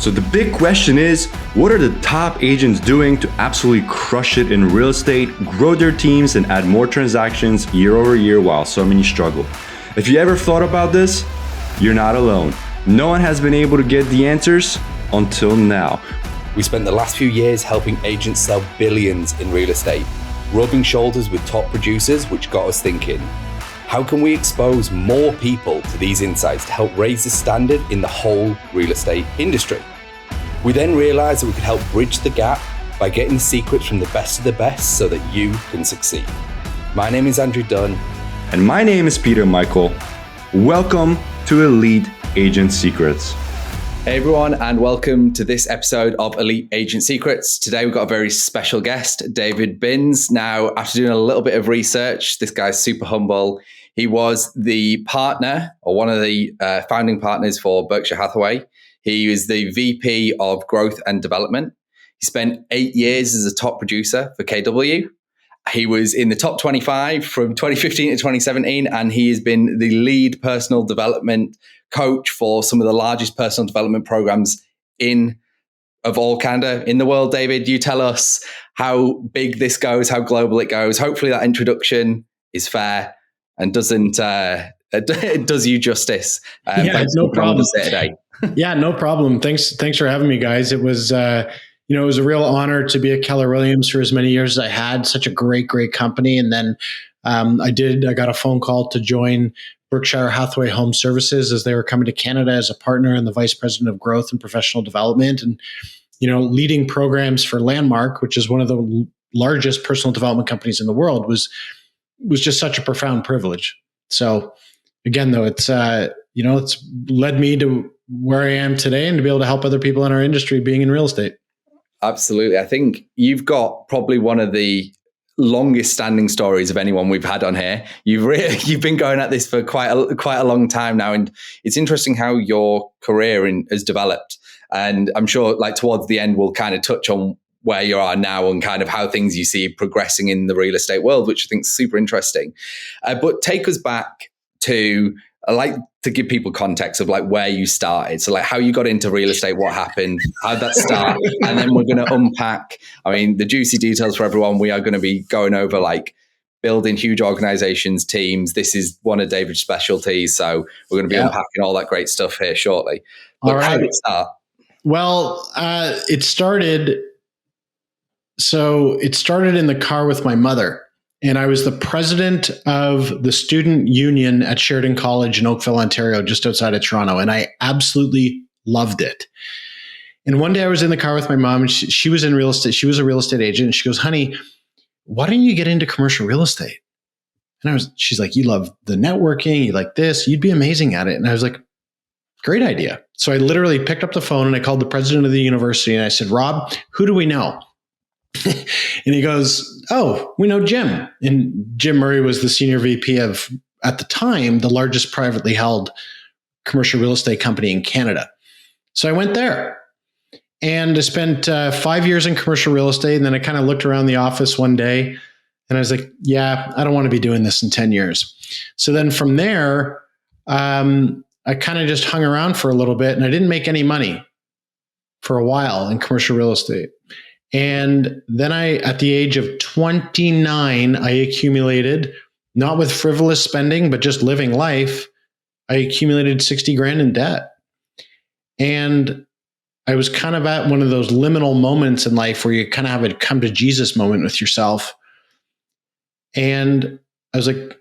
So the big question is, what are the top agents doing to absolutely crush it in real estate, grow their teams, and add more transactions year over year while so many struggle? If you ever thought about this, you're not alone. No one has been able to get the answers until now. We spent the last few years helping agents sell billions in real estate, rubbing shoulders with top producers, which got us thinking, how can we expose more people to these insights to help raise the standard in the whole real estate industry? We then realized that we could help bridge the gap by getting the secrets from the best of the best so that you can succeed. My name is Andrew Dunn. And my name is Peter Michael. Welcome to Elite Agent Secrets. Hey everyone, and welcome to this episode of Elite Agent Secrets. Today we've got a very special guest, David Binns. Now, after doing a little bit of research, this guy's super humble. He was the partner, or one of the founding partners for Berkshire Hathaway. He was the VP of Growth and Development. He spent 8 years as a top producer for KW. He was in the top 25 from 2015 to 2017, and he has been the lead personal development coach for some of the largest personal development programs of all Canada in the world. David, you tell us how big this goes, how global it goes. Hopefully that introduction is fair and it does you justice. No problem. Today. Yeah, no problem. Thanks for having me, guys. It was it was a real honor to be at Keller Williams for as many years as I had. Such a great company. And then I got a phone call to join Berkshire Hathaway Home Services as they were coming to Canada as a partner and the vice president of growth and professional development, and leading programs for Landmark, which is one of the largest personal development companies in the world, was just such a profound privilege. So again, though, it's led me to where I am today and to be able to help other people in our industry being in real estate. Absolutely. I think you've got probably one of the longest standing stories of anyone we've had on here. You've been going at this for quite a long time now, and it's interesting how your career has developed. And I'm sure, like, towards the end, we'll kind of touch on where you are now and kind of how things you see progressing in the real estate world, which I think is super interesting. But take us back to, I like to give people context of like where you started. So like how you got into real estate, what happened, how'd that start? And then we're going to unpack, the juicy details for everyone. We are going to be going over like building huge organizations, teams. This is one of David's specialties. So we're going to be unpacking all that great stuff here shortly. But all right. How did it start? Well, it started in the car with my mother. And I was the president of the student union at Sheridan College in Oakville, Ontario, just outside of Toronto. And I absolutely loved it. And one day I was in the car with my mom, and she was in real estate. She was a real estate agent. And she goes, "Honey, why don't you get into commercial real estate?" And she's like, "You love the networking. You like this. You'd be amazing at it." And I was like, "Great idea." So I literally picked up the phone and I called the president of the university and I said, "Rob, who do we know?" And he goes, "Oh, we know Jim." And Jim Murray was the senior VP of, at the time, the largest privately held commercial real estate company in Canada. So I went there and I spent 5 years in commercial real estate. And then I kind of looked around the office one day and I was like, yeah, I don't want to be doing this in 10 years. So then from there, I kind of just hung around for a little bit and I didn't make any money for a while in commercial real estate. And then at the age of 29, I accumulated, not with frivolous spending, but just living life, I accumulated 60 grand in debt. And I was kind of at one of those liminal moments in life where you kind of have a come to Jesus moment with yourself. And I was like,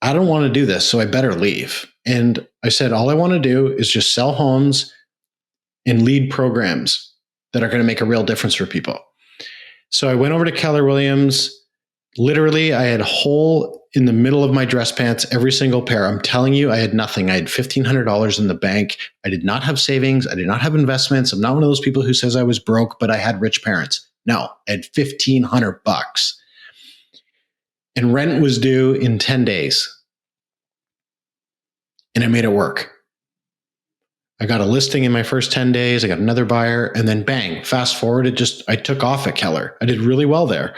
I don't want to do this, so I better leave. And I said, all I want to do is just sell homes and lead programs that are going to make a real difference for people. So I went over to Keller Williams. Literally, I had a hole in the middle of my dress pants, every single pair. I'm telling you, I had nothing. I had $1,500 in the bank. I did not have savings. I did not have investments. I'm not one of those people who says I was broke, but I had rich parents. No, I had $1,500. And rent was due in 10 days. And I made it work. I got a listing in my first 10 days. I got another buyer, and then bang, fast forward, I took off at Keller. I did really well there.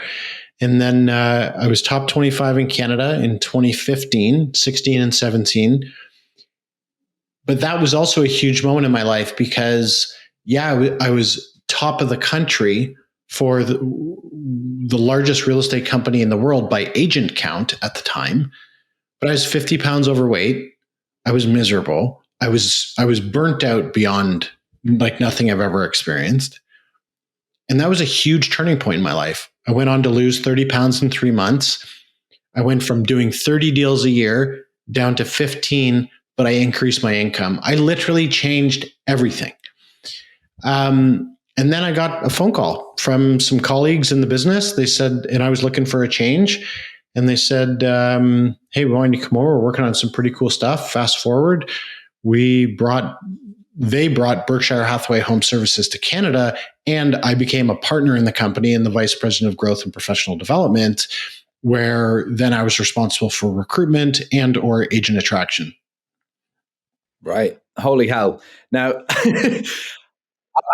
And then I was top 25 in Canada in 2015, 16 and 17. But that was also a huge moment in my life because I was top of the country for the largest real estate company in the world by agent count at the time. But I was 50 pounds overweight. I was miserable. I was burnt out beyond like nothing I've ever experienced. And that was a huge turning point in my life. I went on to lose 30 pounds in 3 months. I went from doing 30 deals a year down to 15, but I increased my income. I literally changed everything. And then I got a phone call from some colleagues in the business. They said, and I was looking for a change. And they said, hey, we want you to come over. We're working on some pretty cool stuff. Fast forward, they brought Berkshire Hathaway Home Services to Canada, and I became a partner in the company and the vice president of growth and professional development, where then I was responsible for recruitment and or agent attraction. Right. Holy hell. Now,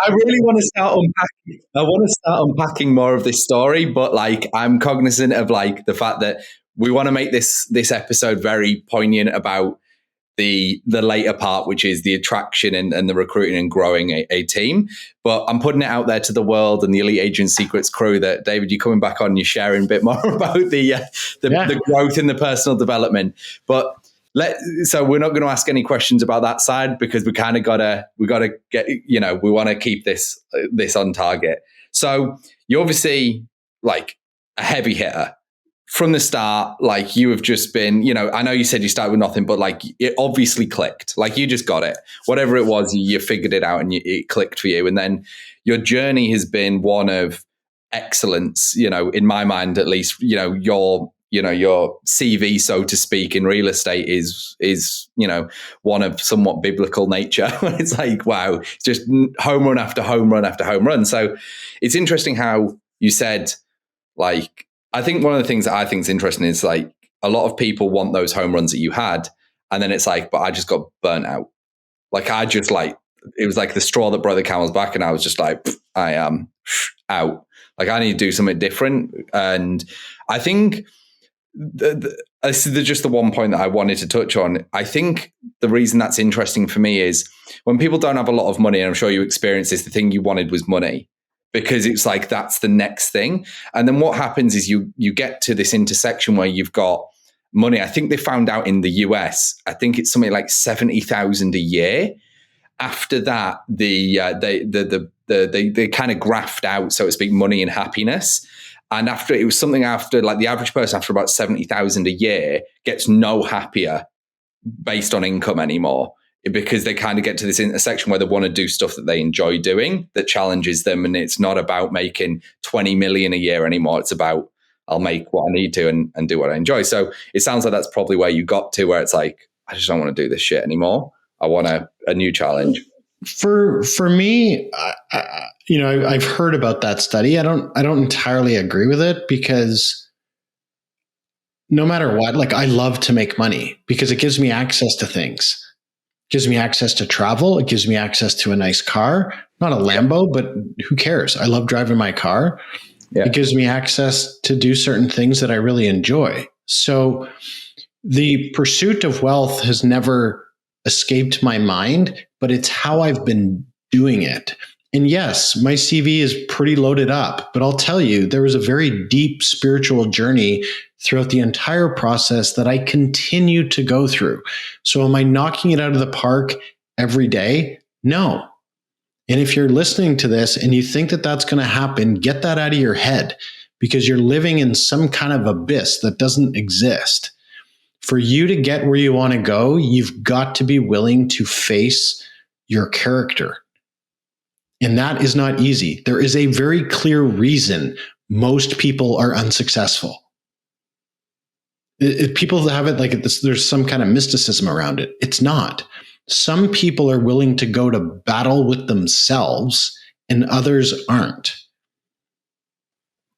I really want to start unpacking. I want to start unpacking more of this story, but like I'm cognizant of like the fact that we want to make this episode very poignant about the later part, which is the attraction and the recruiting and growing a team. But I'm putting it out there to the world and the Elite Agent Secrets crew that, David, you're coming back on, you're sharing a bit more about the growth in the personal development. But so we're not going to ask any questions about that side because we kind of gotta get, we want to keep this on target. So you're obviously like a heavy hitter from the start. Like you have just been, I know you said you started with nothing, but like it obviously clicked. Like you just got it, whatever it was, you figured it out and it clicked for you. And then your journey has been one of excellence, in my mind, at least, your CV, so to speak, in real estate is one of somewhat biblical nature. It's like, wow, it's just home run after home run after home run. So it's interesting how you said, like, I think one of the things that I think is interesting is like a lot of people want those home runs that you had. And then it's like, but I just got burnt out. Like it was like the straw that broke the camel's back. And I was just like, I am out. Like I need to do something different. And I think this is just the one point that I wanted to touch on. I think the reason that's interesting for me is when people don't have a lot of money, and I'm sure you experienced this, the thing you wanted was money, because it's like that's the next thing. And then what happens is you get to this intersection where you've got money. I think they found out in the US, I think it's something like 70,000 a year. After that, they kind of graphed out, so to speak, money and happiness. And after like the average person after about 70,000 a year gets no happier based on income anymore, because they kind of get to this intersection where they want to do stuff that they enjoy doing, that challenges them. And it's not about making 20 million a year anymore. It's about, I'll make what I need to and do what I enjoy. So it sounds like that's probably where you got to, where it's like, I just don't want to do this shit anymore. I want a new challenge. For me, I've heard about that study. I don't entirely agree with it, because no matter what, like I love to make money because it gives me access to things. It gives me access to travel. It gives me access to a nice car, not a Lambo, but who cares? I love driving my car. Yeah. It gives me access to do certain things that I really enjoy. So the pursuit of wealth has never escaped my mind, but it's how I've been doing it. And yes, my CV is pretty loaded up, but I'll tell you, there was a very deep spiritual journey throughout the entire process that I continue to go through. So am I knocking it out of the park every day? No. And if you're listening to this and you think that that's going to happen, get that out of your head, because you're living in some kind of abyss that doesn't exist. For you to get where you want to go, you've got to be willing to face your character. And that is not easy. There is a very clear reason most people are unsuccessful. People have it like there's some kind of mysticism around it. It's not. Some people are willing to go to battle with themselves and others aren't.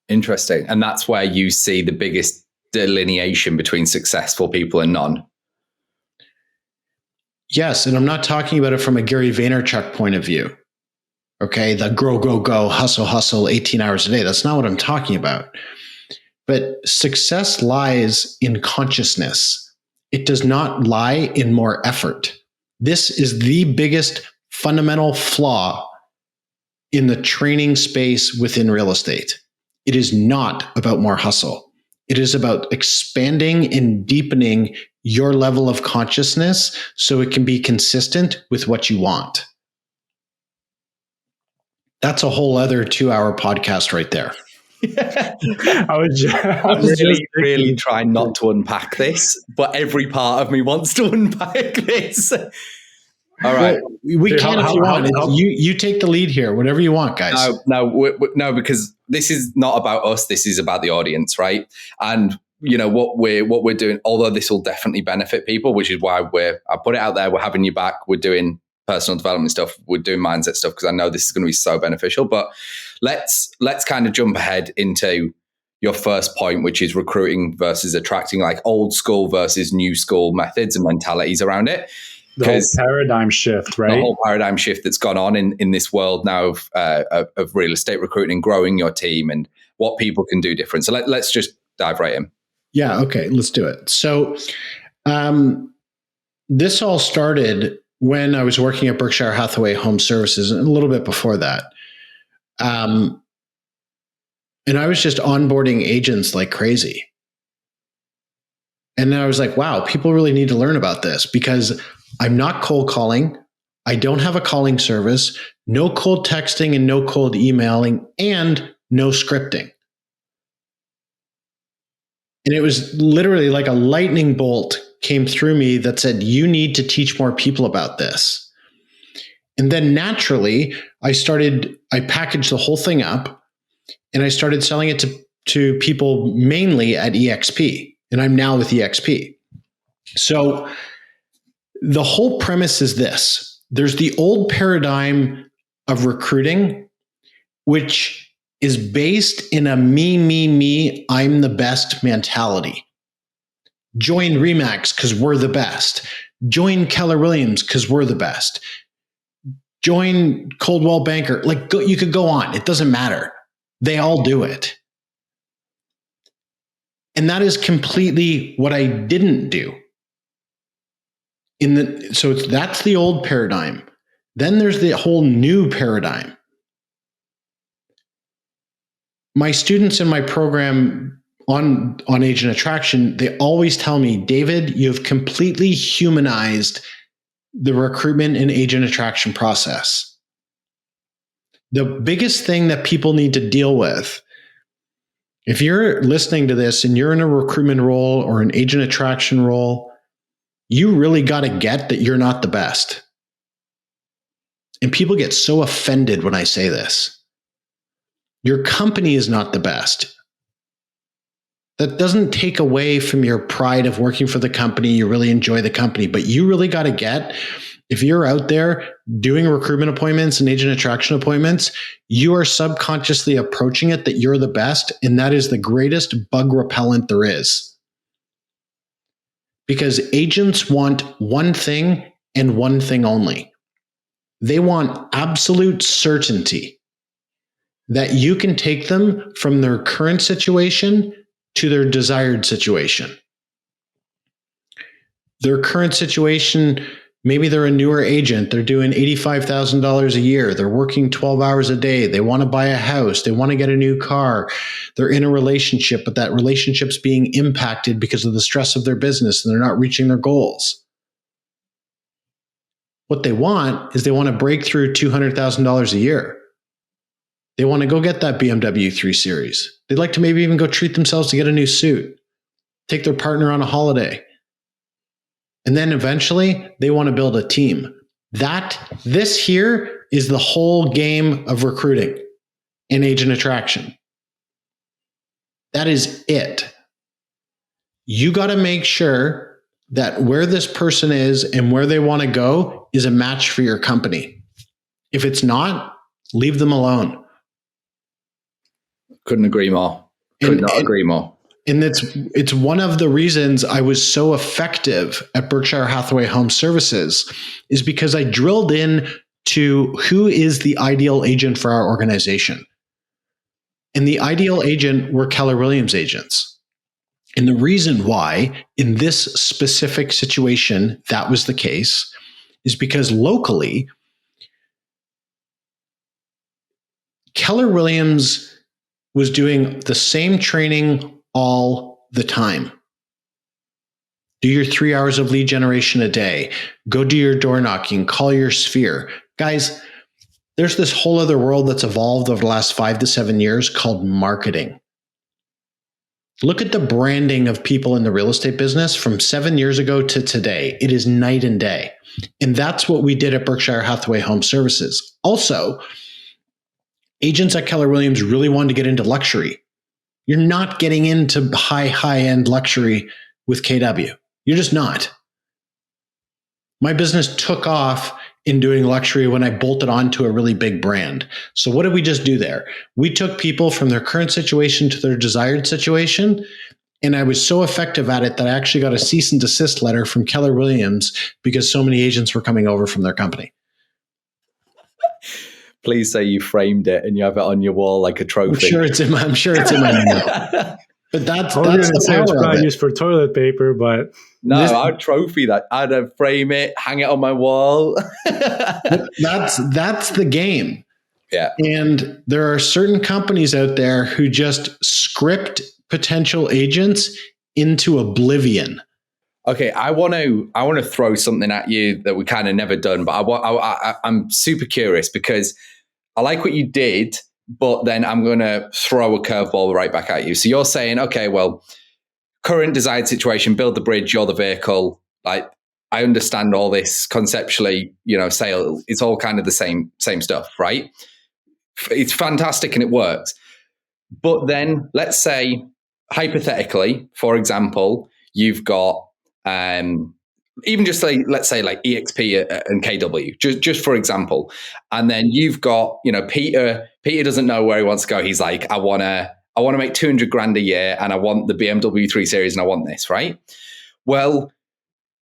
Interesting. And that's where you see the biggest delineation between successful people and none. Yes. And I'm not talking about it from a Gary Vaynerchuk point of view. Okay. The go, hustle, 18 hours a day. That's not what I'm talking about. But success lies in consciousness. It does not lie in more effort. This is the biggest fundamental flaw in the training space within real estate. It is not about more hustle. It is about expanding and deepening your level of consciousness so it can be consistent with what you want. That's a whole other 2-hour podcast right there. I'm really trying not to unpack this, but every part of me wants to unpack this. All right. Well, we can if you want. You take the lead here, whatever you want, guys. No, because this is not about us. This is about the audience, right? And what we're doing, although this will definitely benefit people, which is why I put it out there. We're having you back. We're doing personal development stuff. We're doing mindset stuff because I know this is going to be so beneficial. But let's kind of jump ahead into your first point, which is recruiting versus attracting, like old school versus new school methods and mentalities around it. The whole paradigm shift, right? The whole paradigm shift that's gone on in this world now of real estate recruiting, growing your team, and what people can do different. So let's just dive right in. Yeah, okay, let's do it. So this all started when I was working at Berkshire Hathaway Home Services, and a little bit before that. And I was just onboarding agents like crazy. And then I was like, wow, people really need to learn about this because I'm not cold calling. I don't have a calling service, no cold texting and no cold emailing, and no scripting. And it was literally like a lightning bolt came through me that said, you need to teach more people about this. And then naturally, I packaged the whole thing up and I started selling it to people mainly at EXP. And I'm now with EXP. So the whole premise is this. There's the old paradigm of recruiting, which is based in a me, I'm the best mentality. Join Remax because we're the best. Join Keller Williams because we're the best. Join Coldwell Banker. You could go on. It doesn't matter. They all do it. And that is completely what I didn't do. So that's the old paradigm. Then there's the whole new paradigm. My students in my program on agent attraction, they always tell me, David, you've completely humanized the recruitment and agent attraction process. The biggest thing that people need to deal with, if you're listening to this and you're in a recruitment role or an agent attraction role, you really got to get that you're not the best. And people get so offended when I say this. Your company is not the best. That doesn't take away from your pride of working for the company. You really enjoy the company, but you really got to get, if you're out there doing recruitment appointments and agent attraction appointments, you are subconsciously approaching it that you're the best. And that is the greatest bug repellent there is. Because agents want one thing and one thing only. They want absolute certainty that you can take them from their current situation to their desired situation. Their current situation, maybe they're a newer agent. They're doing $85,000 a year. They're working 12 hours a day. They want to buy a house. They want to get a new car. They're in a relationship, but that relationship's being impacted because of the stress of their business and they're not reaching their goals. What they want is they want to break through $200,000 a year. They want to go get that BMW 3 Series. They'd like to maybe even go treat themselves to get a new suit, take their partner on a holiday. And then eventually they want to build a team. This here is the whole game of recruiting and agent attraction. That is it. You got to make sure that where this person is and where they want to go is a match for your company. If it's not, leave them alone. Couldn't agree more. Could not agree more. And it's one of the reasons I was so effective at Berkshire Hathaway Home Services is because I drilled in to who is the ideal agent for our organization. And the ideal agent were Keller Williams agents. And the reason why in this specific situation that was the case is because locally, Keller Williams was doing the same training all the time. Do your 3 hours of lead generation a day. Go do your door knocking, call your sphere. Guys, there's this whole other world that's evolved over the last 5 to 7 years called marketing. Look at the branding of people in the real estate business from 7 years ago to today. It is night and day. And that's what we did at Berkshire Hathaway Home Services. Also, agents at Keller Williams really wanted to get into luxury. You're not getting into high-end luxury with KW. You're just not. My business took off in doing luxury when I bolted onto a really big brand. So what did we just do there? We took people from their current situation to their desired situation. And I was so effective at it that I actually got a cease and desist letter from Keller Williams because so many agents were coming over from their company. Please say you framed it and you have it on your wall like a trophy. I'm sure it's in my email. But that's the power it's of probably it. used for toilet paper, but no, I'd trophy that. I'd frame it, hang it on my wall. That's the game. Yeah. And there are certain companies out there who just script potential agents into oblivion. Okay, I want to throw something at you that we kind of never done, but I'm super curious because I like what you did, but then I'm going to throw a curveball right back at you. So you're saying, okay, well, current desired situation, build the bridge, you're the vehicle. Like, I understand all this conceptually, sale, it's all kind of the same stuff, right? It's fantastic and it works. But then let's say, hypothetically, for example, you've got, even just like, let's say like EXP and KW, just for example. And then you've got, Peter doesn't know where he wants to go. He's like, I want to make 200 grand a year and I want the BMW 3 Series and I want this, right? Well,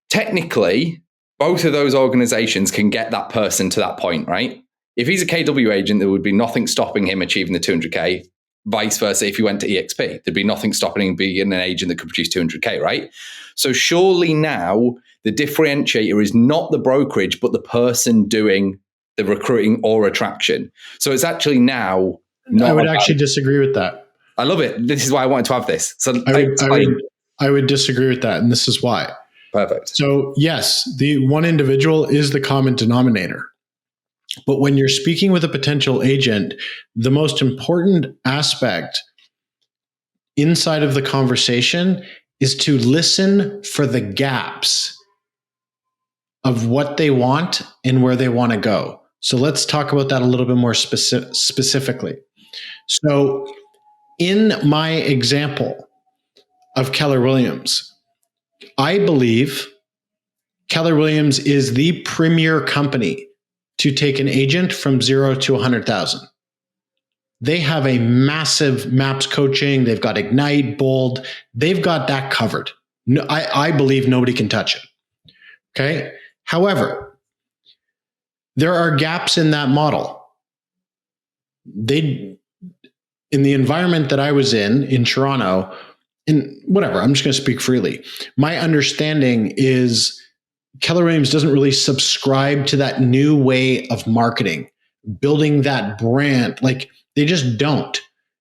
technically, both of those organizations can get that person to that point, right? If he's a KW agent, there would be nothing stopping him achieving the 200K. Vice versa, if he went to EXP, there'd be nothing stopping him being an agent that could produce 200K, right? So surely now the differentiator is not the brokerage, but the person doing the recruiting or attraction. So it's actually now not. I would actually disagree with that. I love it. This is why I wanted to have this. So I would disagree with that, and this is why. Perfect. So yes, the one individual is the common denominator. But when you're speaking with a potential agent, the most important aspect inside of the conversation is to listen for the gaps of what they want and where they want to go. So let's talk about that a little bit more specifically. So in my example of Keller Williams, I believe Keller Williams is the premier company to take an agent from 0 to 100,000. They have a massive MAPS coaching. They've got Ignite, Bold. They've got that covered. No, I believe nobody can touch it. Okay. However, there are gaps in that model. In the environment that I was in Toronto, and whatever, I'm just going to speak freely. My understanding is Keller Williams doesn't really subscribe to that new way of marketing, building that brand. Like, they just don't.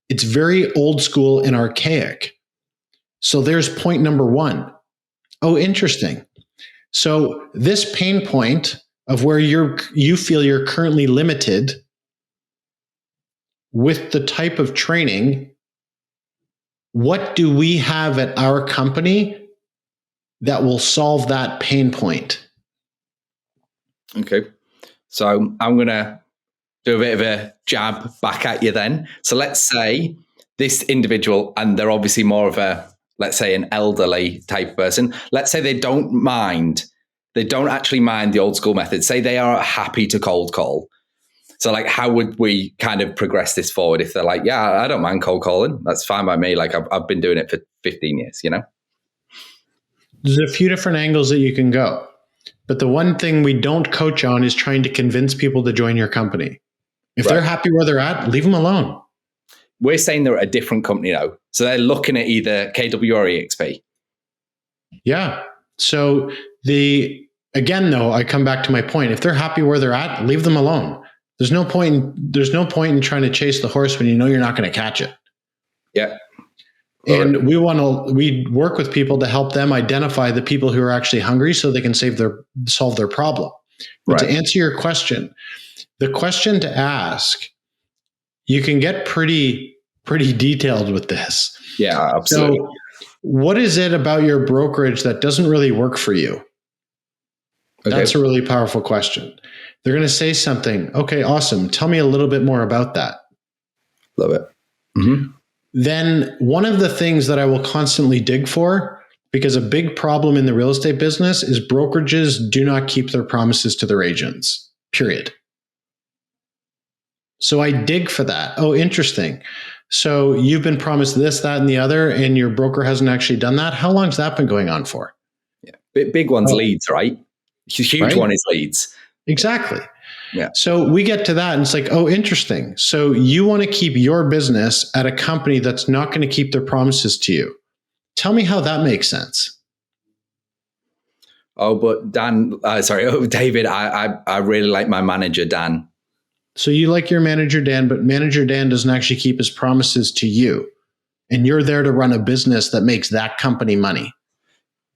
It's very old school and archaic. So there's point number one. Oh, interesting. So this pain point of where you feel you're currently limited with the type of training, what do we have at our company that will solve that pain point? Okay. So I'm going to do a bit of a jab back at you then. So let's say this individual, and they're obviously more of a, let's say, an elderly type person. Let's say they don't actually mind the old school method. Say they are happy to cold call. So like, how would we kind of progress this forward if they're like, yeah, I don't mind cold calling. That's fine by me. Like, I've been doing it for 15 years, There's a few different angles that you can go. But the one thing we don't coach on is trying to convince people to join your company. If they're happy where they're at, leave them alone. We're saying they're at a different company now. So they're looking at either KW or EXP. Yeah. So again, though, I come back to my point. If they're happy where they're at, leave them alone. There's no point in trying to chase the horse when you know you're not going to catch it. Yeah. And we work with people to help them identify the people who are actually hungry so they can solve their problem. But to answer your question, the question to ask, you can get pretty detailed with this. Yeah, absolutely. So what is it about your brokerage that doesn't really work for you? Okay. That's a really powerful question. They're going to say something. Okay, awesome. Tell me a little bit more about that. Love it. Mm-hmm. Then one of the things that I will constantly dig for, because a big problem in the real estate business is brokerages do not keep their promises to their agents, period. So I dig for that. Oh, interesting. So you've been promised this, that, and the other, and your broker hasn't actually done that. How long's that been going on for? Yeah, big one's leads, right? Huge one is leads. Exactly. Yeah. So we get to that and it's like, oh, interesting. So you want to keep your business at a company that's not going to keep their promises to you. Tell me how that makes sense. Oh, but David, I really like my manager, Dan. So you like your manager, Dan, but manager Dan doesn't actually keep his promises to you. And you're there to run a business that makes that company money.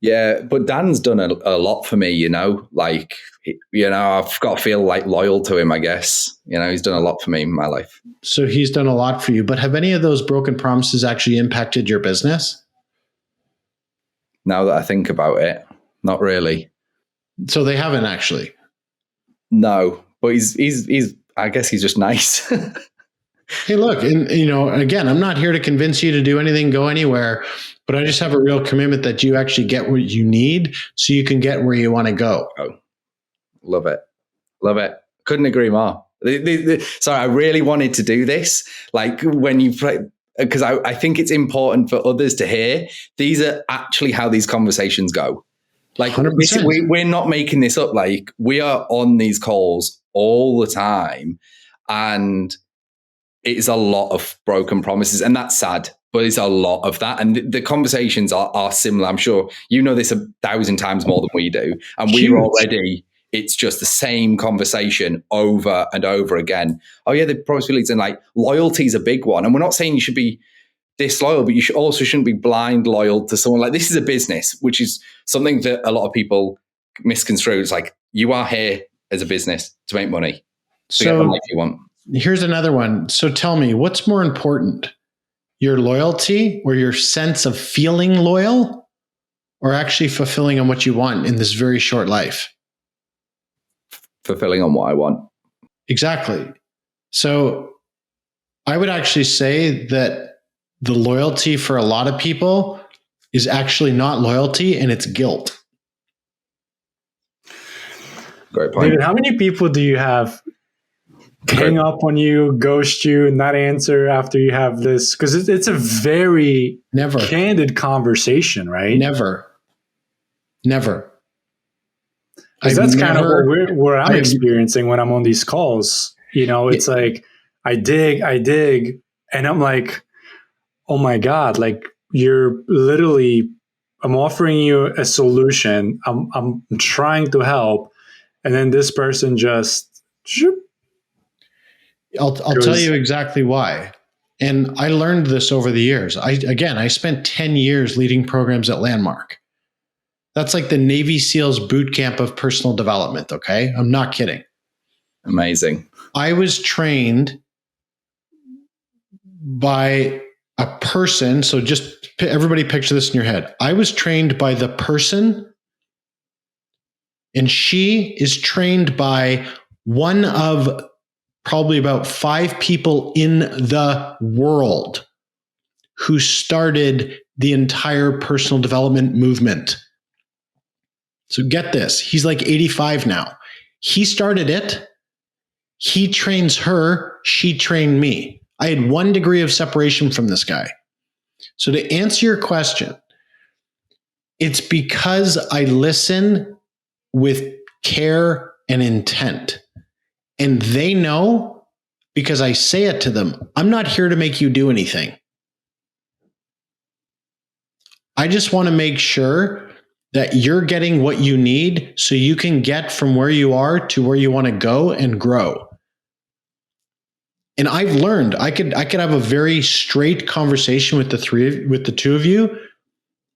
Yeah, but Dan's done a lot for me, like, I've got to feel like loyal to him, I guess. He's done a lot for me in my life. So he's done a lot for you, but have any of those broken promises actually impacted your business? Now that I think about it, not really. So they haven't actually? No, but he's I guess he's just nice. Hey, look, and again, I'm not here to convince you to do anything, go anywhere, but I just have a real commitment that you actually get what you need so you can get where you want to go. Oh, love it. Love it. Couldn't agree more. Sorry, I really wanted to do this. Like when you play, because I think it's important for others to hear. These are actually how these conversations go. Like we're not making this up. Like we are on these calls all the time, and it's a lot of broken promises, and that's sad, but it's a lot of that. And the conversations are similar. I'm sure you know this 1,000 times more than we do. And we're already, it's just the same conversation over and over again. Oh yeah, the promise leads, and like loyalty is a big one. And we're not saying you should be disloyal, but you shouldn't be blind loyal to someone. Like this is a business, which is something that a lot of people misconstrue. It's like you are here as a business to make money, to get the life you want. Here's another one. So tell me, what's more important, your loyalty or your sense of feeling loyal, or actually fulfilling on what you want in this very short life? Fulfilling on what I want. Exactly. So I would actually say that the loyalty for a lot of people is actually not loyalty, and it's guilt. Great point. David, how many people do you have hang up on you, ghost you, not answer after you have this? Because it's a very candid conversation, right? Never. Because that's kind of what I'm experiencing when I'm on these calls. It's like I dig, and I'm like, oh my God, like you're literally, I'm offering you a solution. I'm trying to help. And then this person just, I'll tell you exactly why. And I learned this over the years. I spent 10 years leading programs at Landmark. That's like the Navy SEALs boot camp of personal development. Okay. I'm not kidding. Amazing. I was trained by a person. So just everybody picture this in your head. I was trained by the person, and she is trained by one of probably about 5 people in the world who started the entire personal development movement. So get this, he's like 85 now. He started it. He trains her. She trained me. I had 1 degree of separation from this guy. So to answer your question, it's because I listen with care and intent. And they know, because I say it to them, I'm not here to make you do anything. I just want to make sure that you're getting what you need so you can get from where you are to where you want to go and grow. And I've learned I could have a very straight conversation with the two of you,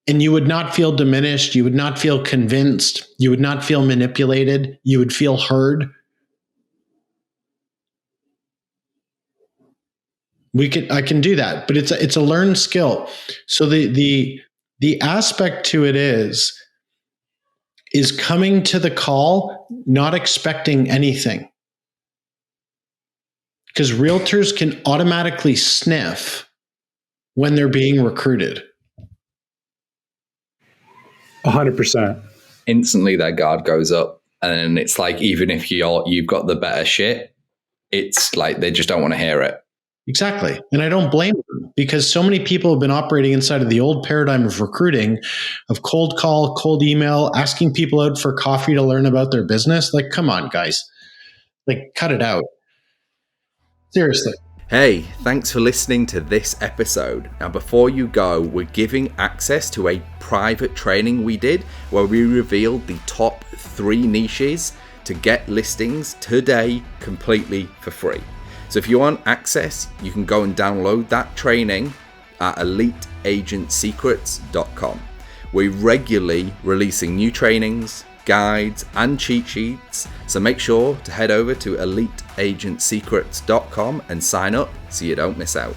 and you would not feel diminished. You would not feel convinced. You would not feel manipulated. You would feel heard. I can do that, but it's a learned skill. So the aspect to it is coming to the call, not expecting anything. Because realtors can automatically sniff when they're being recruited. 100%. Instantly their guard goes up. And it's like, even if you've got the better shit, it's like they just don't want to hear it. Exactly. And I don't blame them, because so many people have been operating inside of the old paradigm of recruiting, of cold call, cold email, asking people out for coffee to learn about their business. Like, come on, guys. Like, cut it out. Seriously. Hey, thanks for listening to this episode. Now, before you go, we're giving access to a private training we did where we revealed the top 3 niches to get listings today completely for free. So if you want access, you can go and download that training at eliteagentsecrets.com. We're regularly releasing new trainings, guides, and cheat sheets, so make sure to head over to eliteagentsecrets.com and sign up so you don't miss out.